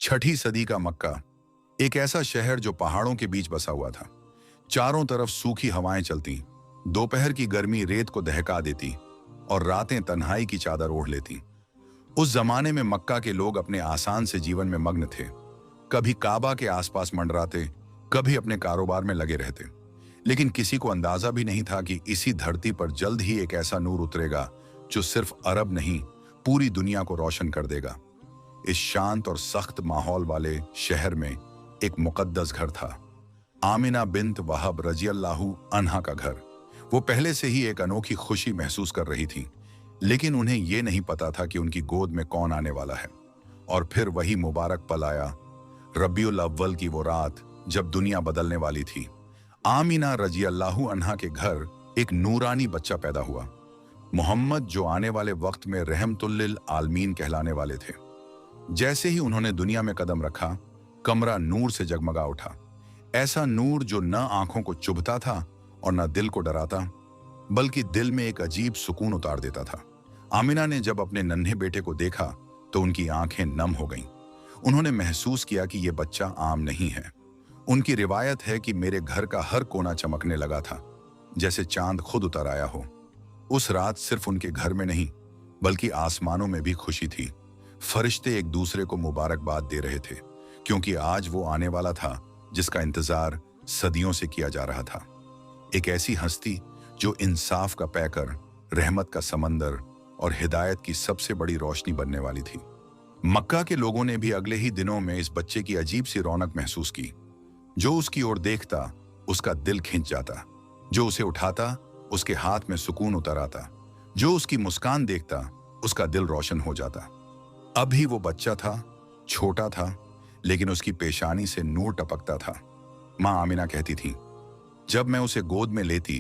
छठी सदी का मक्का, एक ऐसा शहर जो पहाड़ों के बीच बसा हुआ था। चारों तरफ सूखी हवाएं चलती, दोपहर की गर्मी रेत को दहका देती और रातें तन्हाई की चादर ओढ़ लेती। उस जमाने में मक्का के लोग अपने आसान से जीवन में मग्न थे। कभी काबा के आसपास मंडराते, कभी अपने कारोबार में लगे रहते। लेकिन किसी को अंदाजा भी नहीं था कि इसी धरती पर जल्द ही एक ऐसा नूर उतरेगा जो सिर्फ अरब नहीं, पूरी दुनिया को रोशन कर देगा। इस शांत और सख्त माहौल वाले शहर में एक मुकद्दस घर था, आमिना बिन्त वहब रज़ियल्लाहु अन्हा का घर। वो पहले से ही एक अनोखी खुशी महसूस कर रही थी, लेकिन उन्हें यह नहीं पता था कि उनकी गोद में कौन आने वाला है। और फिर वही मुबारक पल आया, रबीउल अव्वल की वो रात जब दुनिया बदलने वाली थी। आमिना रज़ियल्लाहु अन्हा के घर एक नूरानी बच्चा पैदा हुआ, मोहम्मद, जो आने वाले वक्त में रहमतुल लिल आलमीन कहलाने वाले थे। जैसे ही उन्होंने दुनिया में कदम रखा, कमरा नूर से जगमगा उठा। ऐसा नूर जो न आंखों को चुभता था और न दिल को डराता, बल्कि दिल में एक अजीब सुकून उतार देता था। आमिना ने जब अपने नन्हे बेटे को देखा तो उनकी आंखें नम हो गईं। उन्होंने महसूस किया कि यह बच्चा आम नहीं है। उनकी रिवायत है कि मेरे घर का हर कोना चमकने लगा था, जैसे चांद खुद उतर आया हो। उस रात सिर्फ उनके घर में नहीं, बल्कि आसमानों में भी खुशी थी। फरिश्ते एक दूसरे को मुबारकबाद दे रहे थे, क्योंकि आज वो आने वाला था जिसका इंतजार सदियों से किया जा रहा था। एक ऐसी हस्ती जो इंसाफ का पैकर, रहमत का समंदर और हिदायत की सबसे बड़ी रोशनी बनने वाली थी। मक्का के लोगों ने भी अगले ही दिनों में इस बच्चे की अजीब सी रौनक महसूस की। जो उसकी ओर देखता, उसका दिल खिंच जाता। जो उसे उठाता, उसके हाथ में सुकून उतर आता। जो उसकी मुस्कान देखता, उसका दिल रोशन हो जाता। अभी वो बच्चा था, छोटा था, लेकिन उसकी पेशानी से नूर टपकता था। माँ आमिना कहती थी, जब मैं उसे गोद में लेती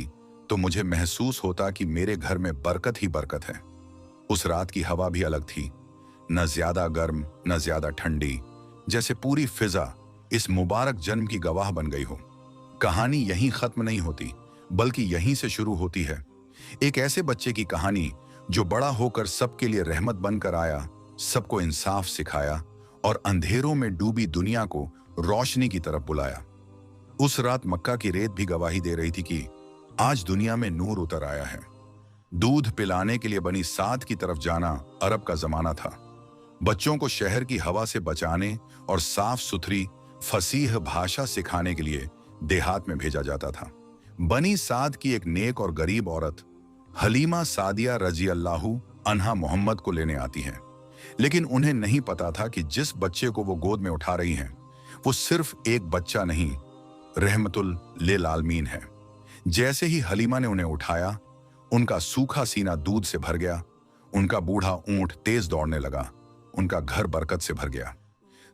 तो मुझे महसूस होता कि मेरे घर में बरकत ही बरकत है। उस रात की हवा भी अलग थी, न ज्यादा गर्म न ज्यादा ठंडी, जैसे पूरी फिजा इस मुबारक जन्म की गवाह बन गई हो। कहानी यहीं खत्म नहीं होती, बल्कि यहीं से शुरू होती है। एक ऐसे बच्चे की कहानी जो बड़ा होकर सबके लिए रहमत बनकर आया, सबको इंसाफ सिखाया और अंधेरों में डूबी दुनिया को रोशनी की तरफ बुलाया। उस रात मक्का की रेत भी गवाही दे रही थी कि आज दुनिया में नूर उतर आया है। दूध पिलाने के लिए बनी साद की तरफ जाना अरब का जमाना था। बच्चों को शहर की हवा से बचाने और साफ सुथरी फसीह भाषा सिखाने के लिए देहात में भेजा जाता था। बनी साद की एक नेक और गरीब औरत हलीमा सादिया रज़ियल्लाहु अन्हा मोहम्मद को लेने आती है, लेकिन उन्हें नहीं पता था कि जिस बच्चे को वो गोद में उठा रही हैं, वो सिर्फ एक बच्चा नहीं, रहमतुल लिल आलमीन है। जैसे ही हलीमा ने उन्हें उठाया, उनका सूखा सीना दूध से भर गया, उनका बूढ़ा ऊंट तेज दौड़ने लगा, उनका घर बरकत से भर गया।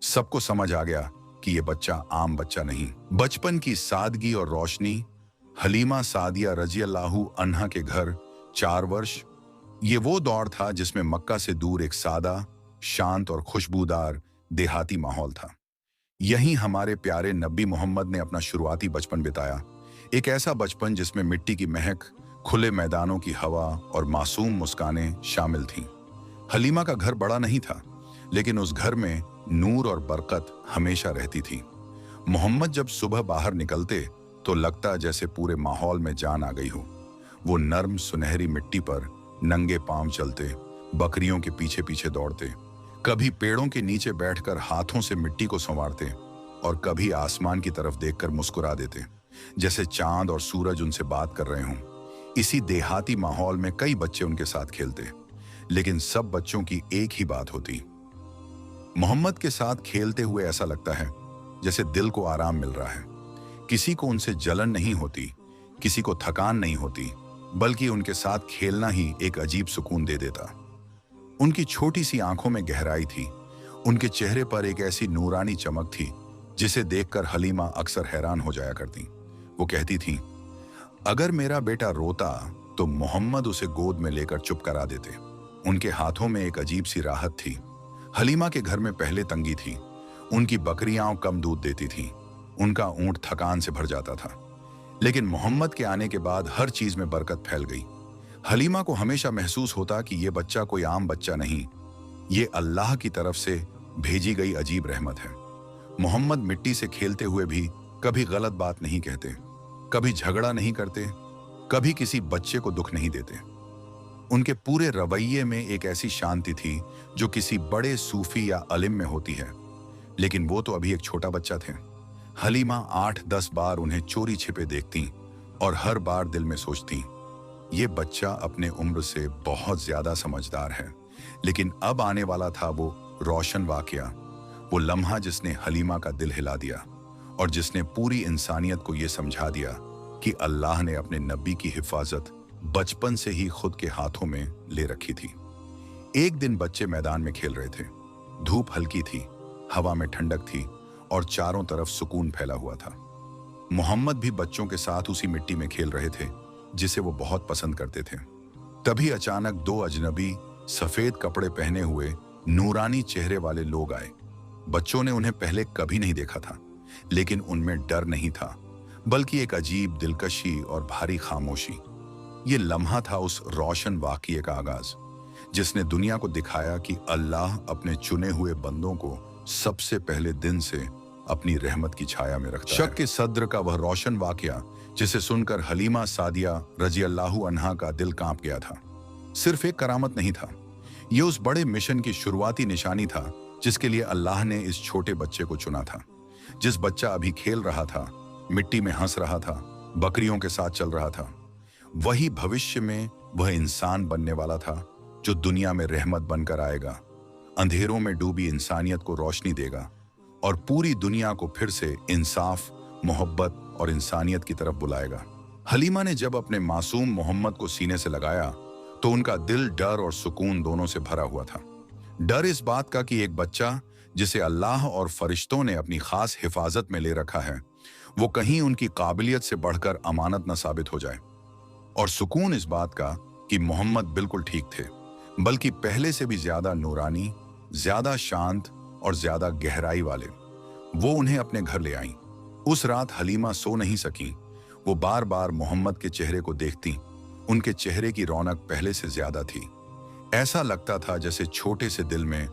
सबको समझ आ गया कि ये बच्चा आम बच्चा नहीं। बचपन की सादगी और रोशनी, हलीमा सादिया रज़ियल्लाहु अन्हा के घर 4 वर्ष, ये वो दौर था जिसमें मक्का से दूर एक सादा, शांत और खुशबूदार देहाती माहौल था। यहीं हमारे प्यारे नबी मोहम्मद ने अपना शुरुआती बचपन बिताया। एक ऐसा बचपन जिसमें मिट्टी की महक, खुले मैदानों की हवा और मासूम मुस्कानें शामिल थीं। हलीमा का घर बड़ा नहीं था, लेकिन उस घर में नूर और बरकत हमेशा रहती थी। मोहम्मद जब सुबह बाहर निकलते तो लगता जैसे पूरे माहौल में जान आ गई हो। वो नर्म सुनहरी मिट्टी पर नंगे पांव चलते, बकरियों के पीछे पीछे दौड़ते, कभी पेड़ों के नीचे बैठकर हाथों से मिट्टी को संवारते और कभी आसमान की तरफ देखकर मुस्कुरा देते, जैसे चांद और सूरज उनसे बात कर रहे हों। इसी देहाती माहौल में कई बच्चे उनके साथ खेलते, लेकिन सब बच्चों की एक ही बात होती। मोहम्मद के साथ खेलते हुए ऐसा लगता है जैसे दिल को आराम मिल रहा है। किसी को उनसे जलन नहीं होती, किसी को थकान नहीं होती, बल्कि उनके साथ खेलना ही एक अजीब सुकून दे देता। उनकी छोटी सी आंखों में गहराई थी, उनके चेहरे पर एक ऐसी नूरानी चमक थी जिसे देखकर हलीमा अक्सर हैरान हो जाया करती। वो कहती थी, अगर मेरा बेटा रोता तो मोहम्मद उसे गोद में लेकर चुप करा देते। उनके हाथों में एक अजीब सी राहत थी। हलीमा के घर में पहले तंगी थी, उनकी बकरियां कम दूध देती थीं, उनका ऊंट थकान से भर जाता था। लेकिन मोहम्मद के आने के बाद हर चीज में बरकत फैल गई। हलीमा को हमेशा महसूस होता कि ये बच्चा कोई आम बच्चा नहीं, ये अल्लाह की तरफ से भेजी गई अजीब रहमत है। मोहम्मद मिट्टी से खेलते हुए भी कभी गलत बात नहीं कहते, कभी झगड़ा नहीं करते, कभी किसी बच्चे को दुख नहीं देते। उनके पूरे रवैये में एक ऐसी शांति थी जो किसी बड़े सूफी या अलिम में होती है। लेकिन वो तो अभी एक छोटा बच्चा थे। हलीमा 8-10 बार उन्हें चोरी छिपे देखती और हर बार दिल में सोचती, ये बच्चा अपने उम्र से बहुत ज्यादा समझदार है। लेकिन अब आने वाला था वो रोशन वाकया, वो लम्हा जिसने हलीमा का दिल हिला दिया और जिसने पूरी इंसानियत को ये समझा दिया कि अल्लाह ने अपने नबी की हिफाजत बचपन से ही खुद के हाथों में ले रखी थी। एक दिन बच्चे मैदान में खेल रहे थे। धूप हल्की थी, हवा में ठंडक थी और चारों तरफ सुकून फैला हुआ था। मोहम्मद भी बच्चों के साथ उसी मिट्टी में खेल रहे थे जिसे वो बहुत पसंद करते थे। तभी अचानक 2 अजनबी सफेद कपड़े पहने हुए नूरानी चेहरे वाले लोग आए। बच्चों ने उन्हें पहले कभी नहीं देखा था, लेकिन उनमें डर नहीं था, बल्कि एक अजीब दिलकशी और भारी खामोशी। ये लम्हा था उस रोशन वाक़ये का आगाज, जिसने दुनिया को दिखाया कि अल्लाह अपने चुने हुए बंदों को सबसे पहले दिन से अपनी रहमत की छाया में रखता है। शक के सद्र का वह रोशन वाकया जिसे सुनकर हलीमा सादिया रजी अल्लाहु अन्हा का दिल कांप गया था, सिर्फ एक करामत नहीं था। यह उस बड़े मिशन की शुरुआती निशानी था जिसके लिए अल्लाह ने इस छोटे बच्चे को चुना था। जिस बच्चा अभी खेल रहा था, मिट्टी में हंस रहा था, बकरियों के साथ चल रहा था, वही भविष्य में वह इंसान बनने वाला था जो दुनिया में रहमत बनकर आएगा, अंधेरों में डूबी इंसानियत को रोशनी देगा और पूरी दुनिया को फिर से इंसाफ, मोहब्बत और इंसानियत की तरफ बुलाएगा। हलीमा ने जब अपने मासूम मोहम्मद को सीने से लगाया तो उनका दिल डर और सुकून दोनों से भरा हुआ था। डर इस बात का कि एक बच्चा जिसे अल्लाह और फरिश्तों ने अपनी खास हिफाजत में ले रखा है, वो कहीं उनकी काबिलियत से बढ़कर अमानत न साबित हो जाए। और सुकून इस बात का कि मोहम्मद बिल्कुल ठीक थे, बल्कि पहले से भी ज्यादा नूरानी, ज्यादा शांत और ज्यादा गहराई वाले। वो उन्हें अपने घर ले आईं। उस रात हलीमा सो नहीं सकी। वो बार बार मोहम्मद के चेहरे को देखती। उनके चेहरे की रौनक पहले से ज्यादा थी। ऐसा लगता था जैसे छोटे से दिल में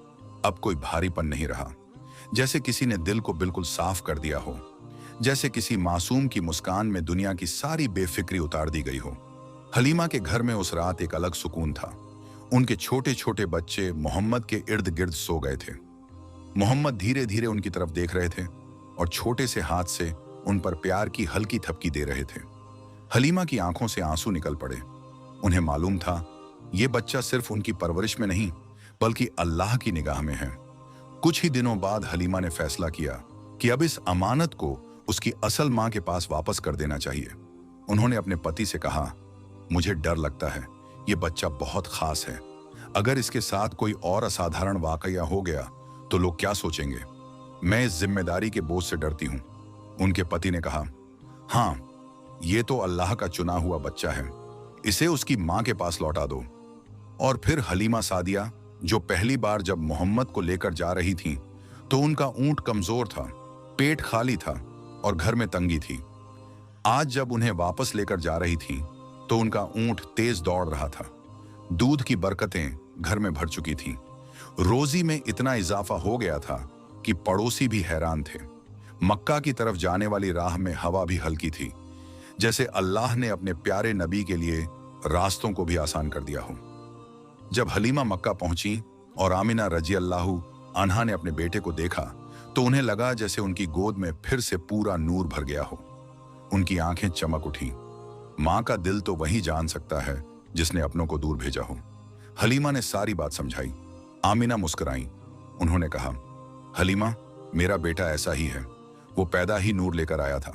अब कोई भारीपन नहीं रहा, जैसे किसी ने दिल को बिल्कुल साफ कर दिया हो, जैसे किसी मासूम की मुस्कान में दुनिया की सारी बेफिक्री उतार दी गई हो। हलीमा के घर में उस रात एक अलग सुकून था। उनके छोटे छोटे बच्चे मोहम्मद के इर्द गिर्द सो गए थे। मोहम्मद धीरे धीरे उनकी तरफ देख रहे थे और छोटे से हाथ से उन पर प्यार की हल्की थपकी दे रहे थे। हलीमा की आंखों से आंसू निकल पड़े। उन्हें मालूम था ये बच्चा सिर्फ उनकी परवरिश में नहीं, बल्कि अल्लाह की निगाह में है। कुछ ही दिनों बाद हलीमा ने फैसला किया कि अब इस अमानत को उसकी असल मां के पास वापस कर देना चाहिए। उन्होंने अपने पति से कहा, मुझे डर लगता है, ये बच्चा बहुत खास है। अगर इसके साथ कोई और असाधारण वाकया हो गया तो लोग क्या सोचेंगे? मैं इस जिम्मेदारी के बोझ से डरती हूं। उनके पति ने कहा, हाँ, ये तो अल्लाह का चुना हुआ बच्चा है, इसे उसकी मां के पास लौटा दो। और फिर हलीमा सादिया, जो पहली बार जब मोहम्मद को लेकर जा रही थी तो उनका ऊंट कमजोर था, पेट खाली था और घर में तंगी थी, आज जब उन्हें वापस लेकर जा रही थी तो उनका ऊंट तेज दौड़ रहा था। दूध की बरकतें घर में भर चुकी थीं। रोजी में इतना इजाफा हो गया था कि पड़ोसी भी हैरान थे। मक्का की तरफ जाने वाली राह में हवा भी हल्की थी, जैसे अल्लाह ने अपने प्यारे नबी के लिए रास्तों को भी आसान कर दिया हो। जब हलीमा मक्का पहुंची और आमिना रजी अल्लाहु अन्हा ने अपने बेटे को देखा तो उन्हें लगा जैसे उनकी गोद में फिर से पूरा नूर भर गया हो। उनकी आंखें चमक उठी। मां का दिल तो वही जान सकता है जिसने अपनों को दूर भेजा हो। हलीमा ने सारी बात समझाई। आमिना मुस्कुराई। उन्होंने कहा, हलीमा, मेरा बेटा ऐसा ही है। वो पैदा ही नूर लेकर आया था।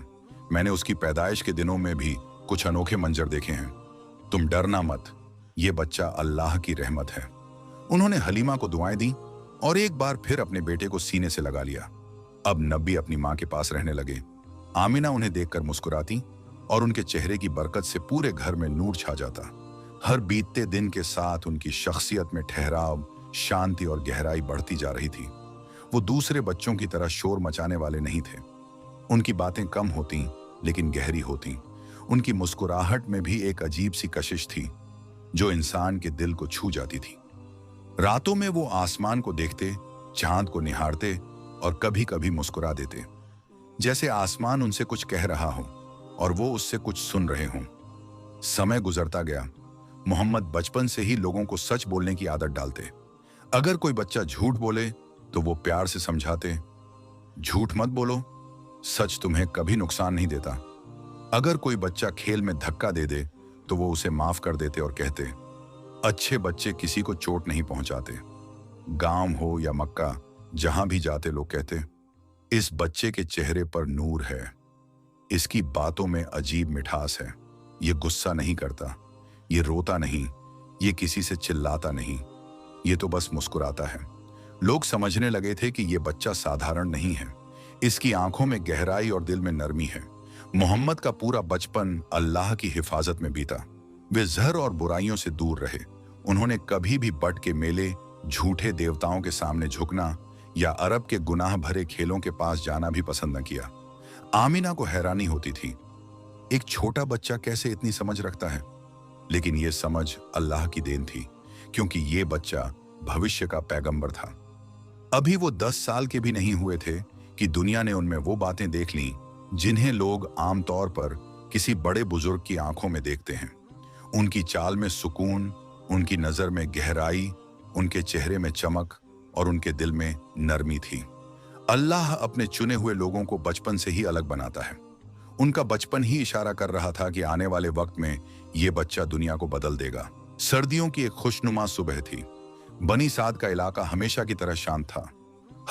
मैंने उसकी पैदाइश के दिनों में भी कुछ अनोखे मंजर देखे हैं। तुम डरना मत, ये बच्चा अल्लाह की रहमत है। उन्होंने हलीमा को दुआएं दी और एक बार फिर अपने बेटे को सीने से लगा लिया। अब नबी अपनी मां के पास रहने लगे। आमिना उन्हें देखकर मुस्कुराती और उनके चेहरे की बरकत से पूरे घर में नूर छा जाता। हर बीतते दिन के साथ उनकी शख्सियत में ठहराव, शांति और गहराई बढ़ती जा रही थी। वो दूसरे बच्चों की तरह शोर मचाने वाले नहीं थे। उनकी बातें कम होती लेकिन गहरी होती। उनकी मुस्कुराहट में भी एक अजीब सी कशिश थी जो इंसान के दिल को छू जाती थी। रातों में वो आसमान को देखते चांद को निहारते और कभी कभी मुस्कुरा देते, जैसे आसमान उनसे कुछ कह रहा हो और वो उससे कुछ सुन रहे हों। समय गुजरता गया। मोहम्मद बचपन से ही लोगों को सच बोलने की आदत डालते। अगर कोई बच्चा झूठ बोले तो वो प्यार से समझाते, झूठ मत बोलो, सच तुम्हें कभी नुकसान नहीं देता। अगर कोई बच्चा खेल में धक्का दे दे तो वो उसे माफ कर देते और कहते, अच्छे बच्चे किसी को चोट नहीं पहुंचाते। गांव हो या मक्का, जहां भी जाते लोग कहते, इस बच्चे के चेहरे पर नूर है, इसकी बातों में अजीब मिठास है, ये गुस्सा नहीं करता, ये रोता नहीं, ये किसी से चिल्लाता नहीं, ये तो बस मुस्कुराता है। लोग समझने लगे थे कि ये बच्चा साधारण नहीं है, इसकी आंखों में गहराई और दिल में नरमी है। मोहम्मद का पूरा बचपन अल्लाह की हिफाजत में बीता। वे जहर और बुराइयों से दूर रहे। उन्होंने कभी भी बट के मेले, झूठे देवताओं के सामने झुकना या अरब के गुनाह भरे खेलों के पास जाना भी पसंद न किया। आमिना को हैरानी होती थी, एक छोटा बच्चा कैसे इतनी समझ रखता है, लेकिन यह समझ अल्लाह की देन थी, क्योंकि ये बच्चा भविष्य का पैगंबर था। अभी वो 10 साल के भी नहीं हुए थे कि दुनिया ने उनमें वो बातें देख लीं जिन्हें लोग आमतौर पर किसी बड़े बुजुर्ग की आंखों में देखते हैं। उनकी चाल में सुकून, उनकी नजर में गहराई, उनके चेहरे में चमक और उनके दिल में नरमी थी। अल्लाह अपने चुने हुए लोगों को बचपन से ही अलग बनाता है। उनका बचपन ही इशारा कर रहा था कि आने वाले वक्त में ये बच्चा दुनिया को बदल देगा। सर्दियों की एक खुशनुमा सुबह थी। बनी साद का इलाका हमेशा की तरह शांत था।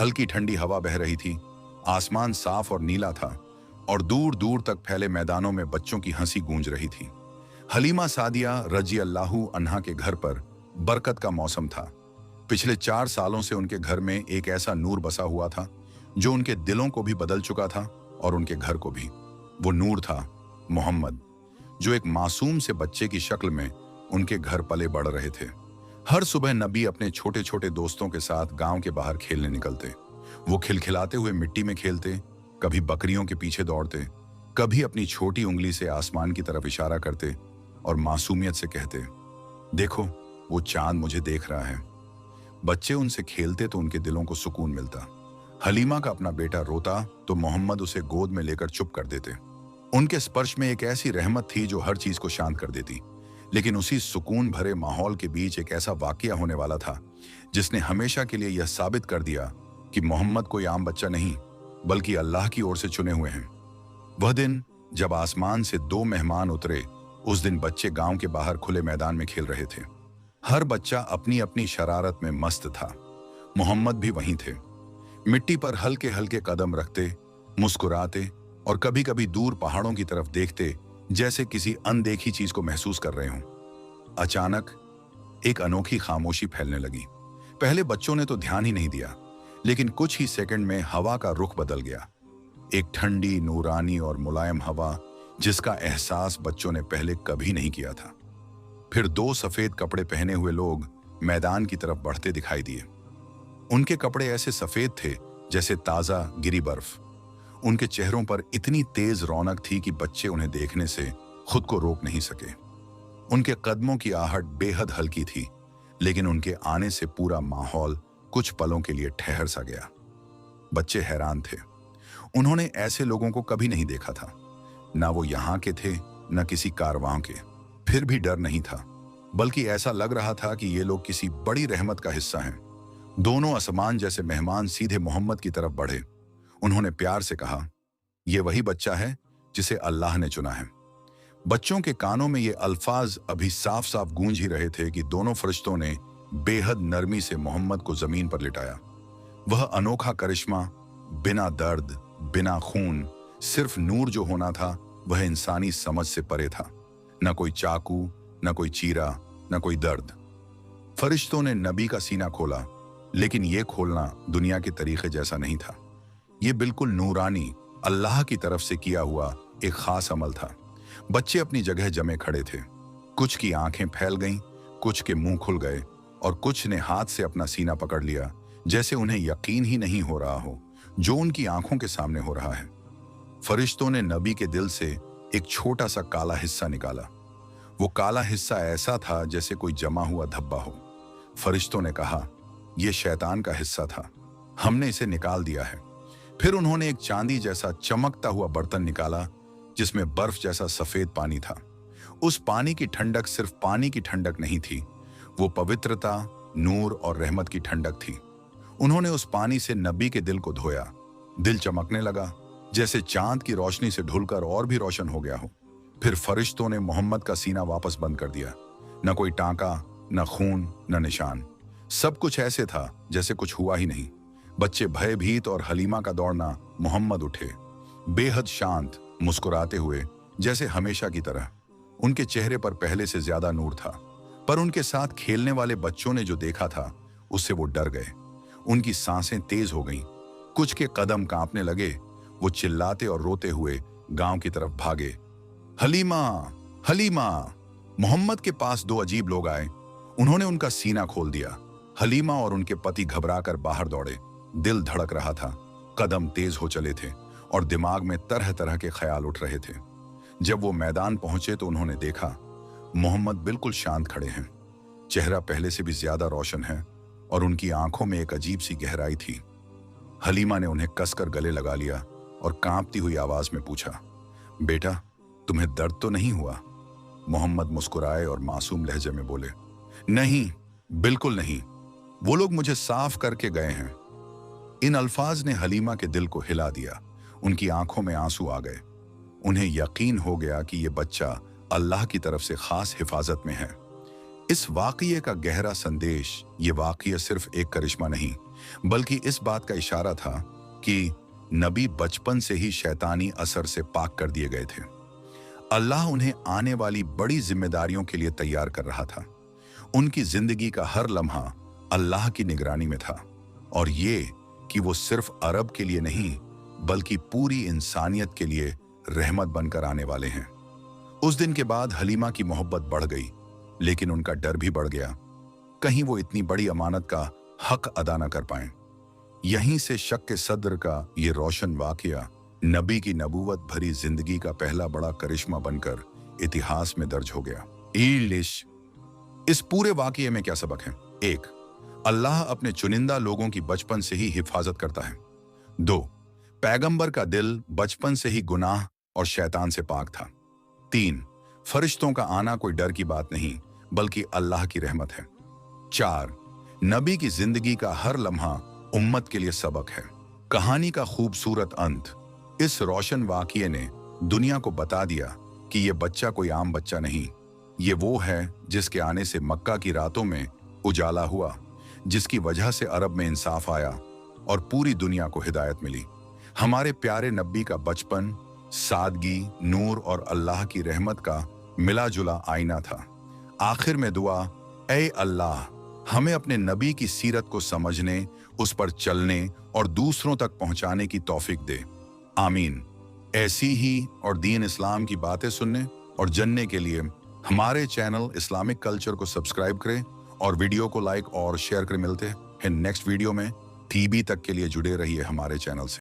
हल्की ठंडी हवा बह रही थी, आसमान साफ और नीला था और दूर दूर तक फैले मैदानों में बच्चों की हंसी गूंज रही थी। हलीमा सादिया रजी अल्लाहु अन्हा के घर पर बरकत का मौसम था। पिछले 4 सालों से उनके घर में एक ऐसा नूर बसा हुआ था जो उनके दिलों को भी बदल चुका था और उनके घर को भी। वो नूर था मोहम्मद, जो एक मासूम से बच्चे की शक्ल में उनके घर पले बढ़ रहे थे। हर सुबह नबी अपने छोटे छोटे दोस्तों के साथ गांव के बाहर खेलने निकलते। वो खिलखिलाते हुए मिट्टी में खेलते, कभी बकरियों के पीछे दौड़ते, कभी अपनी छोटी उंगली से आसमान की तरफ इशारा करते और मासूमियत से कहते, देखो वो चांद मुझे देख रहा है। बच्चे उनसे खेलते तो उनके दिलों को सुकून मिलता। हलीमा का अपना बेटा रोता तो मोहम्मद उसे गोद में लेकर चुप कर देते। उनके स्पर्श में एक ऐसी रहमत थी जो हर चीज को शांत कर देती। लेकिन उसी सुकून भरे माहौल के बीच एक ऐसा वाकया होने वाला था जिसने हमेशा के लिए यह साबित कर दिया कि मोहम्मद कोई आम बच्चा नहीं, बल्कि अल्लाह की ओर से चुने हुए हैं। वह दिन जब आसमान से 2 मेहमान उतरे, उस दिन बच्चे गांव के बाहर खुले मैदान में खेल रहे थे। हर बच्चा अपनी अपनी शरारत में मस्त था। मोहम्मद भी वहीं थे, मिट्टी पर हल्के हल्के कदम रखते, मुस्कुराते और कभी कभी दूर पहाड़ों की तरफ देखते, जैसे किसी अनदेखी चीज को महसूस कर रहे हों। अचानक एक अनोखी खामोशी फैलने लगी। पहले बच्चों ने तो ध्यान ही नहीं दिया, लेकिन कुछ ही सेकंड में हवा का रुख बदल गया। एक ठंडी, नूरानी और मुलायम हवा जिसका एहसास बच्चों ने पहले कभी नहीं किया था। फिर 2 सफेद कपड़े पहने हुए लोग मैदान की तरफ बढ़ते दिखाई दिए। उनके कपड़े ऐसे सफेद थे जैसे ताजा गिरी बर्फ। उनके चेहरों पर इतनी तेज रौनक थी कि बच्चे उन्हें देखने से खुद को रोक नहीं सके। उनके कदमों की आहट बेहद हल्की थी, लेकिन उनके आने से पूरा माहौल कुछ पलों के लिए ठहर सा गया। बच्चे हैरान थे। उन्होंने ऐसे लोगों को कभी नहीं देखा था। ना वो यहाँ के थे, न किसी कारवां के। फिर भी डर नहीं था, बल्कि ऐसा लग रहा था कि ये लोग किसी बड़ी रहमत का हिस्सा हैं। दोनों आसमान जैसे मेहमान सीधे मोहम्मद की तरफ बढ़े। उन्होंने प्यार से कहा, ये वही बच्चा है जिसे अल्लाह ने चुना है। बच्चों के कानों में ये अल्फाज अभी साफ साफ गूंज ही रहे थे कि दोनों फरिश्तों ने बेहद नरमी से मोहम्मद को जमीन पर लिटाया। वह अनोखा करिश्मा, बिना दर्द, बिना खून, सिर्फ नूर जो होना था, वह इंसानी समझ से परे था। न कोई चाकू, न कोई चीरा, न कोई दर्द। फरिश्तों ने नबी का सीना खोला, लेकिन यह खोलना दुनिया के तरीके जैसा नहीं था। यह बिल्कुल नूरानी, अल्लाह की तरफ से किया हुआ एक खास अमल था। बच्चे अपनी जगह जमे खड़े थे। कुछ की आंखें फैल गईं, कुछ के मुंह खुल गए और कुछ ने हाथ से अपना सीना पकड़ लिया, जैसे उन्हें यकीन ही नहीं हो रहा हो जो उनकी आंखों के सामने हो रहा है। फरिश्तों ने नबी के दिल से एक छोटा सा काला हिस्सा निकाला। वो काला हिस्सा ऐसा था जैसे कोई जमा हुआ धब्बा हो। फरिश्तों ने कहा, यह शैतान का हिस्सा था। हमने इसे निकाल दिया है। फिर उन्होंने एक चांदी जैसा चमकता हुआ बर्तन निकाला जिसमें बर्फ जैसा सफेद पानी था। उस पानी की ठंडक सिर्फ पानी की ठंडक नहीं थी, वो पवित्रता, नूर और रहमत की ठंडक थी। उन्होंने उस पानी से नबी के दिल को धोया। दिल चमकने लगा, जैसे चांद की रोशनी से ढुलकर और भी रोशन हो गया हो। फिर फरिश्तों ने मोहम्मद का सीना वापस बंद कर दिया। न कोई टांका, न खून, न निशान। सब कुछ ऐसे था जैसे कुछ हुआ ही नहीं। बच्चे भयभीत और हलीमा का दौड़ना, मोहम्मद उठे, बेहद शांत, मुस्कुराते हुए, जैसे हमेशा की तरह। उनके चेहरे पर पहले से ज्यादा नूर था, पर उनके साथ खेलने वाले बच्चों ने जो देखा था उससे वो डर गए। उनकी सांसें तेज हो गईं, कुछ के कदम कांपने लगे। वो चिल्लाते और रोते हुए गांव की तरफ भागे। हलीमा, हलीमा! मोहम्मद के पास दो अजीब लोग आए। उन्होंने उनका सीना खोल दिया। हलीमा और उनके पति घबराकर बाहर दौड़े। दिल धड़क रहा था, कदम तेज हो चले थे और दिमाग में तरह तरह के ख्याल उठ रहे थे। जब वो मैदान पहुंचे तो उन्होंने देखा मोहम्मद बिल्कुल शांत खड़े हैं। चेहरा पहले से भी ज्यादा रोशन है और उनकी आंखों में एक अजीब सी गहराई थी। हलीमा ने उन्हें कसकर गले लगा लिया और कांपती हुई आवाज में पूछा, बेटा, तुम्हें दर्द तो नहीं हुआ? मोहम्मद मुस्कुराए और मासूम लहजे में बोले, नहीं, बिल्कुल नहीं। वो लोग मुझे साफ करके गए हैं। इन अल्फाज ने हलीमा के दिल को हिला दिया। उनकी आंखों में आंसू आ गए। उन्हें यकीन हो गया कि ये बच्चा अल्लाह की तरफ से खास हिफाजत में है। इस वाक़ये का गहरा संदेश, ये वाक़या सिर्फ एक करिश्मा नहीं, बल्कि इस बात का इशारा था कि नबी बचपन से ही शैतानी असर से पाक कर दिए गए थे। अल्लाह उन्हें आने वाली बड़ी जिम्मेदारियों के लिए तैयार कर रहा था। उनकी जिंदगी का हर लम्हा अल्लाह की निगरानी में था, और ये कि वो सिर्फ अरब के लिए नहीं बल्कि पूरी इंसानियत के लिए रहमत बनकर आने वाले हैं। उस दिन के बाद हलीमा की मोहब्बत बढ़ गई, लेकिन उनका डर भी बढ़ गया। कहीं वो इतनी बड़ी अमानत का हक अदा न कर पाएं। यहीं से शक के सद्र का ये रोशन वाकया नबी की नबूवत भरी जिंदगी का पहला बड़ा करिश्मा बनकर इतिहास में दर्ज हो गया। इस पूरे वाकये में क्या सबक है? 1, अल्लाह अपने चुनिंदा लोगों की बचपन से ही हिफाजत करता है। 2, पैगंबर का दिल बचपन से ही गुनाह और शैतान से पाक था। 3, फरिश्तों का आना कोई डर की बात नहीं बल्कि अल्लाह की रहमत है। 4, नबी की जिंदगी का हर लम्हा उम्मत के लिए सबक है। कहानी का खूबसूरत अंत। इस रोशन वाकये ने दुनिया को बता दिया कि ये बच्चा कोई आम बच्चा नहीं, ये वो है जिसके आने से मक्का की रातों में उजाला हुआ, जिसकी वजह से अरब में इंसाफ आया और पूरी दुनिया को हिदायत मिली। हमारे प्यारे नबी का बचपन सादगी, नूर और अल्लाह की रहमत का मिला जुला आईना था। आखिर में दुआ, ऐ अल्लाह, हमें अपने नबी की सीरत को समझने, उस पर चलने और दूसरों तक पहुंचाने की तौफीक दे। आमीन। ऐसी ही और दीन इस्लाम की बातें सुनने और जानने के लिए हमारे चैनल इस्लामिक कल्चर को सब्सक्राइब करें और वीडियो को लाइक और शेयर करें। मिलते हैं नेक्स्ट वीडियो में। टीबी तक के लिए जुड़े रहिए हमारे चैनल से।